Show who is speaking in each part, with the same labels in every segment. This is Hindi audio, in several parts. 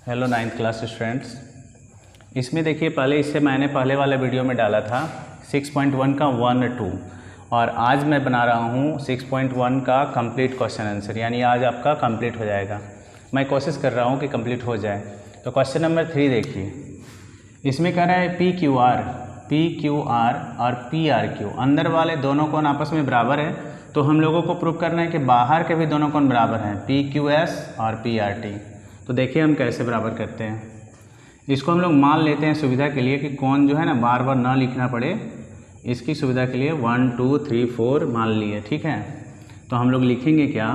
Speaker 1: Hello 9th class students. इसमें देखिए इससे मैंने पहले वाले वीडियो में डाला था 6.1 का 1 2 और आज मैं बना रहा हूँ 6.1 का कंप्लीट क्वेश्चन आंसर, यानी आज आपका कंप्लीट हो जाएगा। मैं कोशिश कर रहा हूँ कि कंप्लीट हो जाए। तो क्वेश्चन नंबर 3 देखिए, इसमें कह रहा है पी क्यू आर और पी आर क्यू अंदर वाले दोनों कोण आपस में बराबर है। तो हम लोगों को प्रूव करना है कि बाहर के भी दोनों कोण बराबर हैं, पी क्यू एस और पी आर टी। तो देखिए हम कैसे बराबर करते हैं। इसको हम लोग मान लेते हैं सुविधा के लिए कि कोण जो है ना बार बार ना लिखना पड़े, इसकी सुविधा के लिए 1 2 3 4 मान लिए, ठीक है। तो हम लोग लिखेंगे क्या,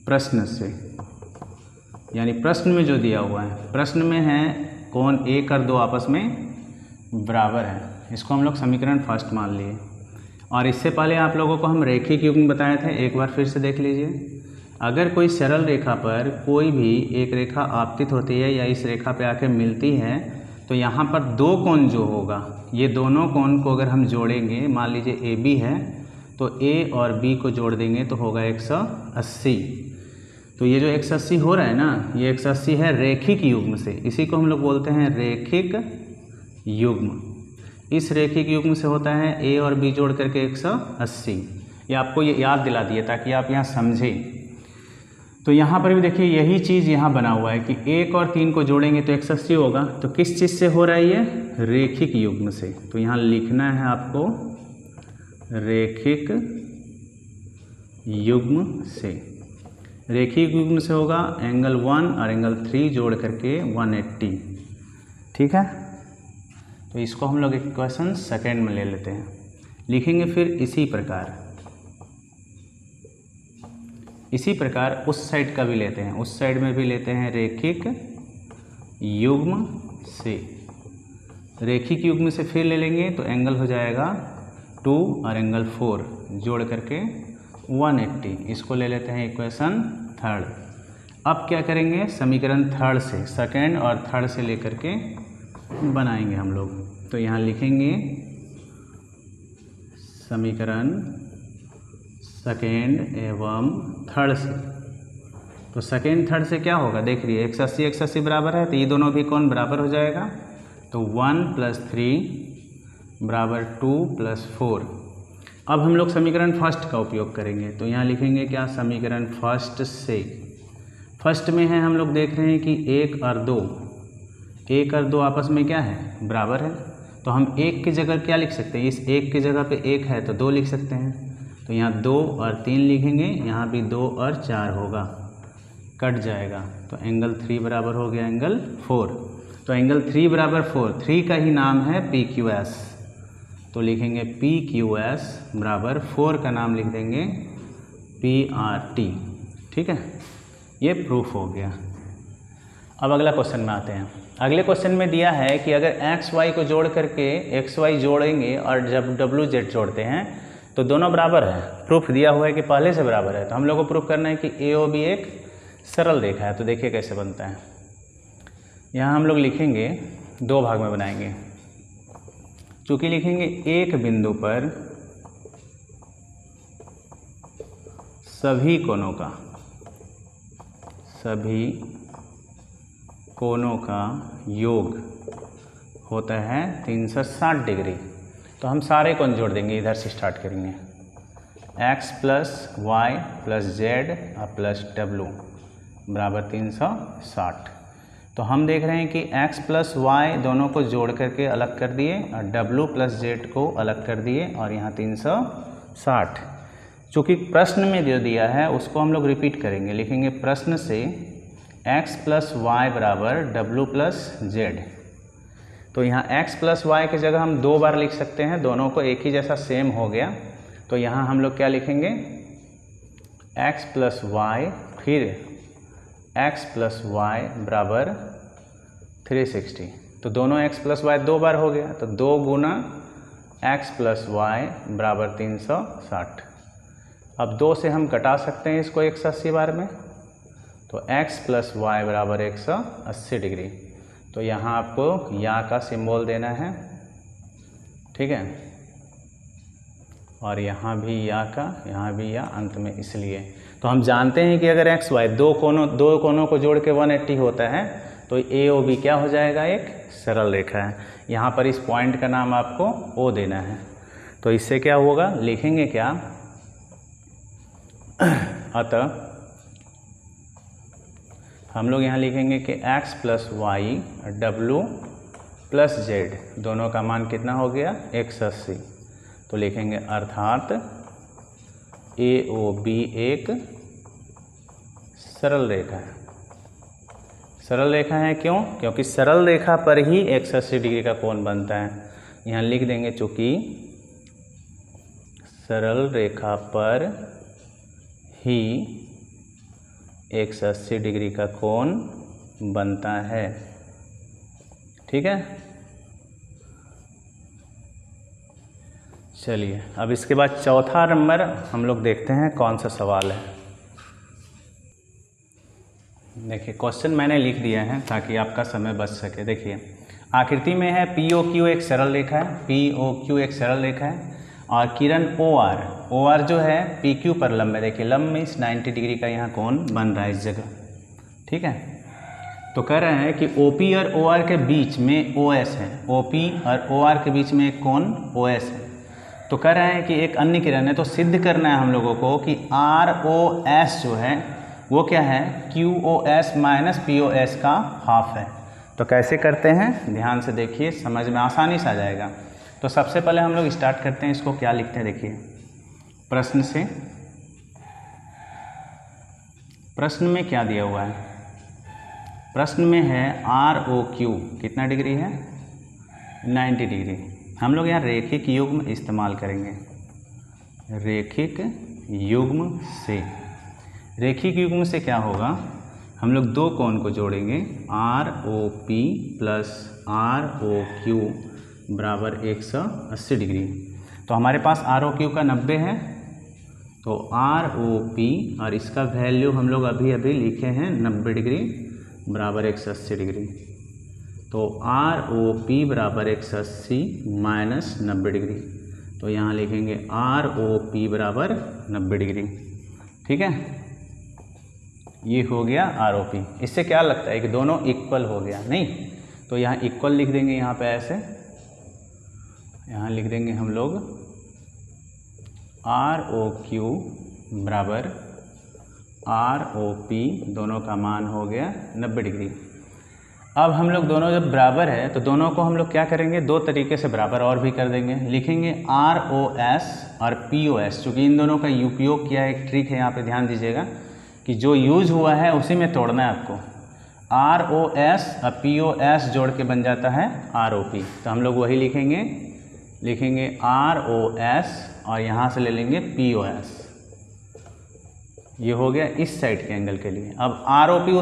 Speaker 1: प्रश्न से, यानी प्रश्न में जो दिया हुआ है, प्रश्न में है कोण 1 और 2 आपस में बराबर है। इसको हम लोग समीकरण फर्स्ट मान लिए। और इससे पहले आप लोगों को हम रेखिक युग्म बताए थे, एक बार फिर से देख लीजिए। अगर कोई सरल रेखा पर कोई भी एक रेखा आपतित होती है या इस रेखा पे आके मिलती है, तो यहाँ पर दो कोण जो होगा, ये दोनों कोण को अगर हम जोड़ेंगे, मान लीजिए ए बी है तो ए और बी को जोड़ देंगे तो होगा 180। तो ये जो 180 हो रहा है ना, ये 180 है रेखिक युग्म से, इसी को हम लोग बोलते हैं रेखिक युग्म। इस रेखिक युग्म से होता है ए और बी जोड़ करके 180। ये आपको ये याद दिला दिए ताकि आप यहाँ समझें। तो यहाँ पर भी देखिए यही चीज़ यहाँ बना हुआ है कि 1 और 3 को जोड़ेंगे तो 180 होगा। तो किस चीज़ से हो रहा है ये, रेखिक युग्म से। तो यहाँ लिखना है आपको रेखिक युग्म से। रेखिक युग्म से होगा एंगल 1 और एंगल 3 जोड़ करके 180, ठीक है। तो इसको हम लोग इक्वेशन सेकेंड में ले लेते हैं, लिखेंगे फिर इसी प्रकार उस साइड का भी लेते हैं, उस साइड में भी लेते हैं रेखिक युग्म से। रेखिक युग्म से फिर ले लेंगे तो एंगल हो जाएगा 2 और एंगल 4 जोड़ करके 180। इसको ले लेते हैं इक्वेशन थर्ड। अब क्या करेंगे, समीकरण थर्ड से, सेकेंड और थर्ड से लेकर के बनाएंगे हम लोग। तो यहाँ लिखेंगे समीकरण सेकेंड एवं थर्ड से। तो सेकेंड थर्ड से क्या होगा, देख रही है 180 बराबर है, तो ये दोनों भी कोण बराबर हो जाएगा। तो 1 + 3 बराबर 2 + 4। अब हम लोग समीकरण फर्स्ट का उपयोग करेंगे। तो यहाँ लिखेंगे क्या, समीकरण फर्स्ट से। फर्स्ट में है, हम लोग देख रहे हैं कि 1 और 2 आपस में क्या है, बराबर है। तो हम 1 की जगह क्या लिख सकते हैं, इस 1 की जगह पे 1 है तो 2 लिख सकते हैं। तो यहाँ 2 और 3 लिखेंगे, यहाँ भी 2 और 4 होगा, कट जाएगा। तो एंगल 3 बराबर हो गया एंगल 4। तो एंगल 3 बराबर 4, 3 का ही नाम है पी क्यू एस। तो लिखेंगे पी क्यू एस बराबर 4 का नाम लिख देंगे पी आर टी, ठीक है। ये प्रूफ हो गया। अब अगला क्वेश्चन में आते हैं। अगले क्वेश्चन में दिया है कि अगर एक्स वाई को जोड़ करके एक्स वाई जोड़ेंगे और जब डब्ल्यू जेड जोड़ते हैं तो दोनों बराबर है। प्रूफ दिया हुआ है कि पहले से बराबर है। तो हम लोग को प्रूफ करना है कि ए ओ बी एक सरल रेखा है। तो देखिए कैसे बनता है। यहाँ हम लोग लिखेंगे, 2 भाग में बनाएंगे। चूँकि लिखेंगे एक बिंदु पर सभी कोणों का योग होता है 360 डिग्री। तो हम सारे कोण जोड़ देंगे, इधर से स्टार्ट करेंगे। x + y + z + w बराबर 360। तो हम देख रहे हैं कि x + y दोनों को जोड़ करके अलग कर दिए और w + z को अलग कर दिए और यहाँ 360। चूँकि प्रश्न में जो दिया है उसको हम लोग रिपीट करेंगे, लिखेंगे प्रश्न से x + y बराबर w + z। तो यहाँ x + y की जगह हम 2 बार लिख सकते हैं, दोनों को एक ही जैसा सेम हो गया। तो यहाँ हम लोग क्या लिखेंगे, x + y फिर x + y बराबर 360। तो दोनों x + y 2 बार हो गया, तो 2 गुना x + y बराबर 360। अब 2 से हम घटा सकते हैं इसको 180 बार में। तो x + y बराबर 180 डिग्री। तो यहाँ आपको या का सिंबल देना है, ठीक है। और यहाँ भी या का, यहाँ भी या अंत में, इसलिए तो हम जानते हैं कि अगर एक्स वाई दो कोनों को जोड़ के 180 होता है तो ए ओ बी क्या हो जाएगा, एक सरल रेखा है। यहाँ पर इस पॉइंट का नाम आपको ओ देना है। तो इससे क्या होगा, लिखेंगे क्या, अतः हम लोग यहाँ लिखेंगे कि x प्लस वाई डब्लू प्लस जेड दोनों का मान कितना हो गया, 180। तो लिखेंगे अर्थात ए ओ बी एक सरल रेखा है। सरल रेखा है क्यों, क्योंकि सरल रेखा पर ही 180 डिग्री का कोण बनता है। यहाँ लिख देंगे चूँकि सरल रेखा पर ही 180 डिग्री का कोण बनता है। ठीक है, चलिए अब इसके बाद चौथा नंबर हम लोग देखते हैं कौन सा सवाल है। देखिए क्वेश्चन मैंने लिख दिया है ताकि आपका समय बच सके। देखिए आकृति में है पी ओ क्यू एक सरल रेखा है, पी ओ क्यू एक सरल रेखा है और किरण ओ आर जो है पी क्यू पर लंब है। देखिए लंब मीन्स 90 डिग्री का यहाँ कोण बन रहा है इस जगह। ठीक है, तो कह रहे हैं कि ओ पी और ओ आर के बीच में ओ एस है, ओ पी और ओ आर के बीच में एक कोण ओ एस है। तो कह रहे हैं कि एक अन्य किरण है, तो सिद्ध करना है हम लोगों को कि आर ओ एस जो है वो क्या है, Q O S minus P O S का हाफ है। तो कैसे करते हैं, ध्यान से देखिए, समझ में आसानी से आ जाएगा। तो सबसे पहले हम लोग स्टार्ट करते हैं, इसको क्या लिखते हैं, देखिए प्रश्न से। प्रश्न में क्या दिया हुआ है, प्रश्न में है आर ओ क्यू कितना डिग्री है, 90 डिग्री। हम लोग यहाँ रेखिक युग्म इस्तेमाल करेंगे, रेखिक युग्म से। रेखिक युग्म से क्या होगा, हम लोग दो कोण को जोड़ेंगे, R O P plus R O Q बराबर 180 डिग्री। तो हमारे पास आर ओ क्यू का 90 है, तो आर ओ पी और इसका वैल्यू हम लोग अभी अभी लिखे हैं 90 डिग्री बराबर 180 डिग्री। तो आर ओ पी बराबर 180 माइनस 90 डिग्री। तो यहाँ लिखेंगे आर ओ पी बराबर 90 डिग्री। ठीक है, ये हो गया आर ओ पी। इससे क्या लगता है कि दोनों इक्वल हो गया, नहीं? तो यहाँ इक्वल लिख देंगे, यहाँ पे ऐसे यहाँ लिख देंगे हम लोग आर ओ क्यू बराबर आर ओ पी, दोनों का मान हो गया 90 डिग्री। अब हम लोग दोनों जब बराबर है तो दोनों को हम लोग क्या करेंगे, दो तरीके से बराबर और भी कर देंगे। लिखेंगे आर ओ एस और पी ओ एस, चूँकि इन दोनों का उपयोग किया है, एक ट्रिक है यहाँ पे ध्यान दीजिएगा कि जो यूज हुआ है उसी में तोड़ना है आपको। आर ओ एस और पी ओ एस जोड़ के बन जाता है आर ओ पी। तो हम लोग वही लिखेंगे आर ओ एस और यहाँ से ले लेंगे पी ओ एस। ये हो गया इस साइड के एंगल के लिए। अब आर ओ पी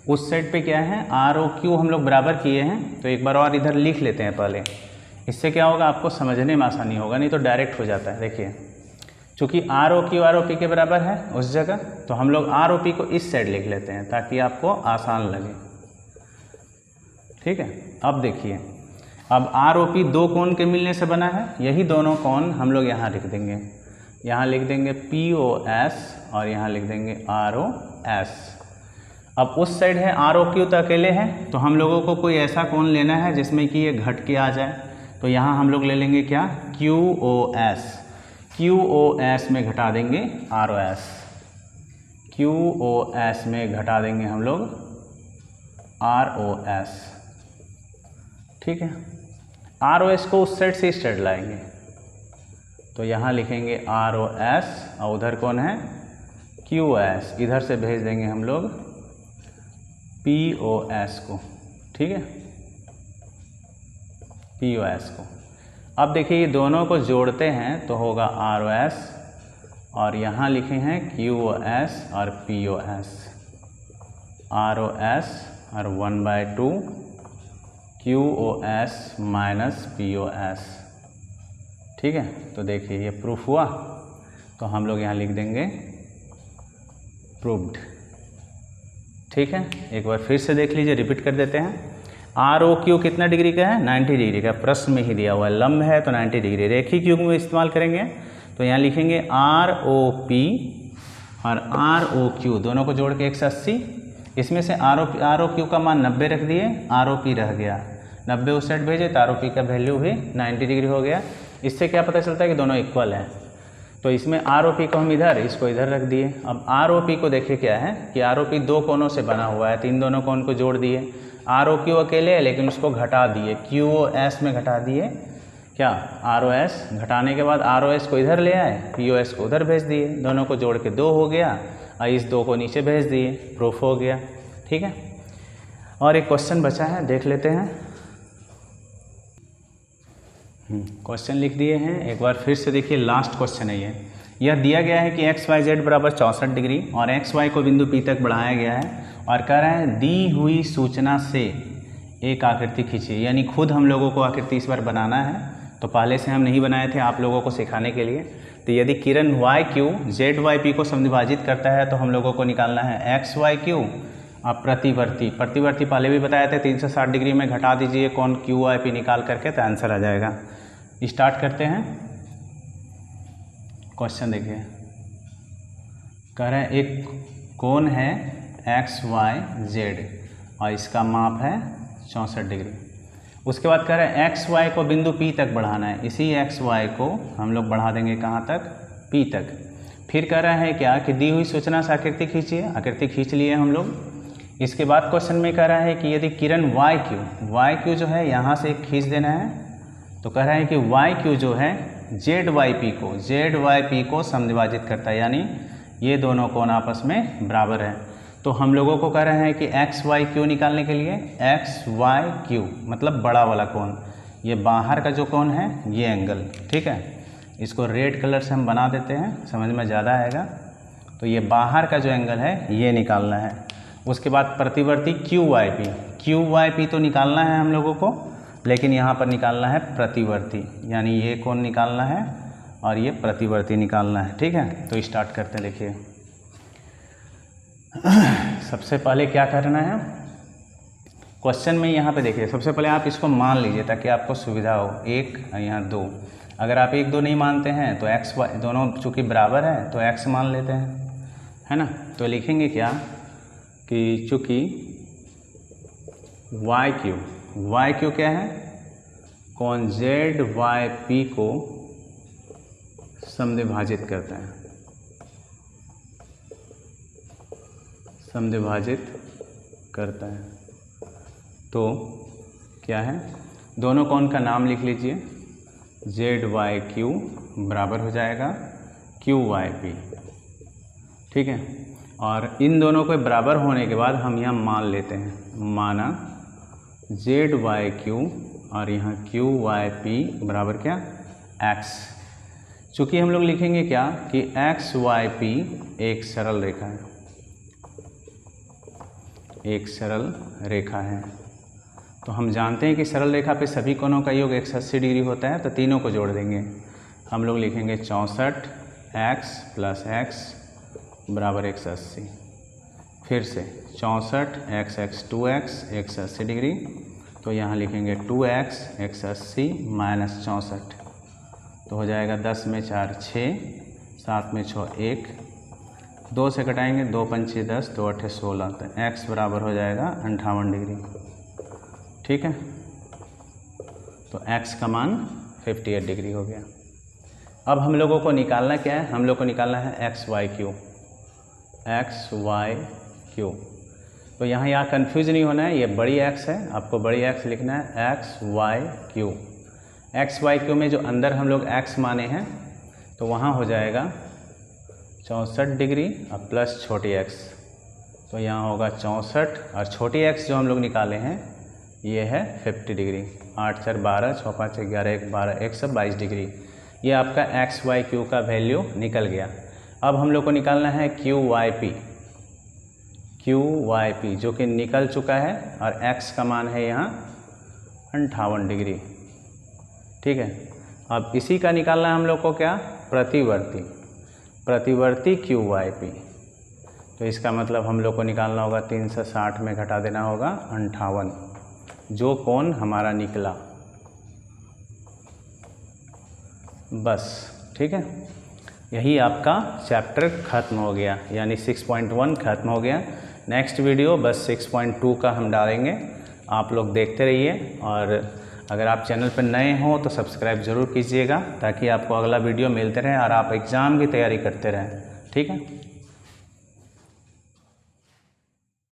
Speaker 1: उस साइड पे क्या है, आर ओ क्यू हम लोग बराबर किए हैं, तो एक बार और इधर लिख लेते हैं पहले। इससे क्या होगा, आपको समझने में आसानी होगा, नहीं तो डायरेक्ट हो जाता है। देखिए चूँकि R O Q R O P के बराबर है उस जगह, तो हम लोग आर ओ पी को इस साइड लिख लेते हैं ताकि आपको आसान लगे। ठीक है, अब देखिए, अब आर ओ पी दो कोण के मिलने से बना है, यही दोनों कोण हम लोग यहाँ लिख देंगे। यहाँ लिख देंगे पी ओ एस और यहाँ लिख देंगे आर ओ एस। अब उस साइड है आर ओ क्यू तो अकेले है, तो हम लोगों को कोई ऐसा कोण लेना है जिसमें कि ये घट के आ जाए। तो यहाँ हम लोग ले लेंगे क्या, Q O S. Q O S में घटा देंगे R O S, Q O S में घटा देंगे हम लोग आर ओ एस। ठीक है, आर ओ एस को उस साइड से इस साइड लाएंगे, तो यहाँ लिखेंगे आर ओ एस और उधर कौन है, क्यू ओ एस। इधर से भेज देंगे हम लोग पी ओ एस को। ठीक है, पी ओ एस को। अब देखिए ये दोनों को जोड़ते हैं तो होगा आर ओ एस और यहाँ लिखे हैं क्यू ओ एस और P O S. R O S और 1/2 Q O S minus P O S. ठीक है, तो देखिए ये प्रूफ हुआ, तो हम लोग यहाँ लिख देंगे प्रूव्ड। ठीक है, एक बार फिर से देख लीजिए, रिपीट कर देते हैं। आर ओ क्यू कितना डिग्री का है, 90 डिग्री का, प्रश्न में ही दिया हुआ है, लंब है तो 90 डिग्री। रेखिक युग्म में इस्तेमाल करेंगे तो यहाँ लिखेंगे आर ओ पी और आर ओ क्यू दोनों को जोड़ के 180। इसमें से आर ओ क्यू का मान 90 रख दिए, आर ओ पी रह गया 90 उस साइड भेजे तो आर ओ पी का वैल्यू भी 90 डिग्री हो गया। इससे क्या पता चलता है कि दोनों इक्वल हैं। तो इसमें आर ओ पी को हम इधर, इसको इधर रख दिए। अब आर ओ पी को देखिए क्या है कि आर ओ पी दो कोनों से बना हुआ है, तो इन दोनों कोण को जोड़ दिए। आर ओ क्यू अकेले है लेकिन उसको घटा दिए, क्यू ओ एस में घटा दिए। क्या आर ओ एस घटाने के बाद आर ओ एस को इधर ले आए, पी ओ एस को उधर भेज दिए, दोनों को जोड़ के 2 हो गया और इस 2 को नीचे भेज दिए, प्रूफ हो गया। ठीक है, और एक क्वेश्चन बचा है, देख लेते हैं। क्वेश्चन लिख दिए हैं, एक बार फिर से देखिए, लास्ट क्वेश्चन है ये। यह दिया गया है कि एक्स वाई जेड बराबर 64 डिग्री और एक्स वाई को बिंदु पी तक बढ़ाया गया है और कह रहा है दी हुई सूचना से एक आकृति खींचिए। यानी खुद हम लोगों को आकृति इस बार बनाना है, तो पहले से हम नहीं बनाए थे आप लोगों को सिखाने के लिए। तो यदि किरण Y Q Z Y P को समविभाजित करता है तो हम लोगों को निकालना है एक्स वाई क्यू। अब प्रतिवर्ती पहले भी बताए थे 360 डिग्री में घटा दीजिए कोण क्यू वाई पी निकाल करके, तो आंसर आ जाएगा। स्टार्ट करते हैं। क्वेश्चन देखिए, कह रहे हैं एक कोण है एक्स वाई जेड और इसका माप है 64 डिग्री। उसके बाद कह रहे हैं एक्स वाई को बिंदु पी तक बढ़ाना है। इसी एक्स वाई को हम लोग बढ़ा देंगे कहाँ तक, पी तक। फिर कह रहा है क्या कि दी हुई सूचना से आकृति खींचिए, आकृति खींच लिए हम लोग। इसके बाद क्वेश्चन में कह रहा है कि यदि किरण वाई क्यू जो है यहाँ से खींच देना है, तो कह रहा है कि वाई क्यू जो है जेड वाई पी को समविभाजित करता है, यानी ये दोनों कोण आपस में बराबर है। तो हम लोगों को कह रहे हैं कि एक्स वाई क्यू निकालने के लिए एक्स वाई क्यू मतलब बड़ा वाला कोण, ये बाहर का जो कोण है ये एंगल। ठीक है, इसको रेड कलर से हम बना देते हैं, समझ में ज़्यादा आएगा। तो ये बाहर का जो एंगल है ये निकालना है। उसके बाद प्रतिवर्ती क्यू वाई पी तो निकालना है हम लोगों को, लेकिन यहाँ पर निकालना है प्रतिवर्ती, यानी ये कोण निकालना है और ये प्रतिवर्ती निकालना है। ठीक है, तो स्टार्ट करते हैं। देखिए सबसे पहले क्या करना है क्वेश्चन में, यहाँ पे देखिए सबसे पहले आप इसको मान लीजिए ताकि आपको सुविधा हो। 1 और यहाँ 2, अगर आप 1 2 नहीं मानते हैं तो एक्स वाई दोनों चूँकि बराबर है तो एक्स मान लेते हैं, है ना। तो लिखेंगे क्या कि चूँकि वाई क्यू क्या है, कोण जेड वाई पी को समद्विभाजित करता है, तो क्या है, दोनों कोण का नाम लिख लीजिए, जेड वाई क्यू बराबर हो जाएगा क्यू वाई पी। ठीक है, और इन दोनों के बराबर होने के बाद हम यहाँ मान लेते हैं, माना जेड वाई क्यू और यहाँ क्यू वाई पी बराबर क्या, एक्स। चूँकि हम लोग लिखेंगे क्या कि एक्स वाई पी एक सरल रेखा है, तो हम जानते हैं कि सरल रेखा पे सभी कोणों का योग 180 डिग्री होता है, तो तीनों को जोड़ देंगे। हम लोग लिखेंगे 64 एक्स प्लस एक्स बराबर 180। फिर से 64 एक्स 2x 180 डिग्री, तो यहाँ लिखेंगे 2x 180 माइनस 64, तो हो जाएगा 10 में 4 6, 7 में 6 1, 2 से घटाएंगे 2 पंचे 10, 2 8 16, तो x बराबर हो जाएगा 58 डिग्री। ठीक है, तो x का मान 58 डिग्री हो गया। अब हम लोगों को निकालना क्या है, हम लोग को निकालना है एक्स वाई क्यू। तो यहाँ कंफ्यूज नहीं होना है, ये बड़ी एक्स है, आपको बड़ी एक्स लिखना है एक्स वाई क्यू में जो अंदर हम लोग एक्स माने हैं तो वहाँ हो जाएगा 64 डिग्री और प्लस छोटी एक्स, तो यहाँ होगा 64 और छोटी एक्स जो हम लोग निकाले हैं ये है 50 डिग्री। 8 4 12, 6 5 11, 1 12, 122 डिग्री। ये आपका एक्स वाई क्यू का वैल्यू निकल गया। अब हम लोग को निकालना है क्यू वाई पी जो कि निकल चुका है और x का मान है यहाँ 58 डिग्री। ठीक है, अब इसी का निकालना है हम लोग को क्या, प्रतिवर्ती क्यू वाई पी। तो इसका मतलब हम लोग को निकालना होगा 360 में घटा देना होगा 58, जो कोण हमारा निकला, बस। ठीक है, यही आपका चैप्टर ख़त्म हो गया, यानी 6.1 ख़त्म हो गया। नेक्स्ट वीडियो बस 6.2 का हम डालेंगे, आप लोग देखते रहिए। और अगर आप चैनल पर नए हों तो सब्सक्राइब ज़रूर कीजिएगा, ताकि आपको अगला वीडियो मिलते रहे और आप एग्ज़ाम की तैयारी करते रहें। ठीक है।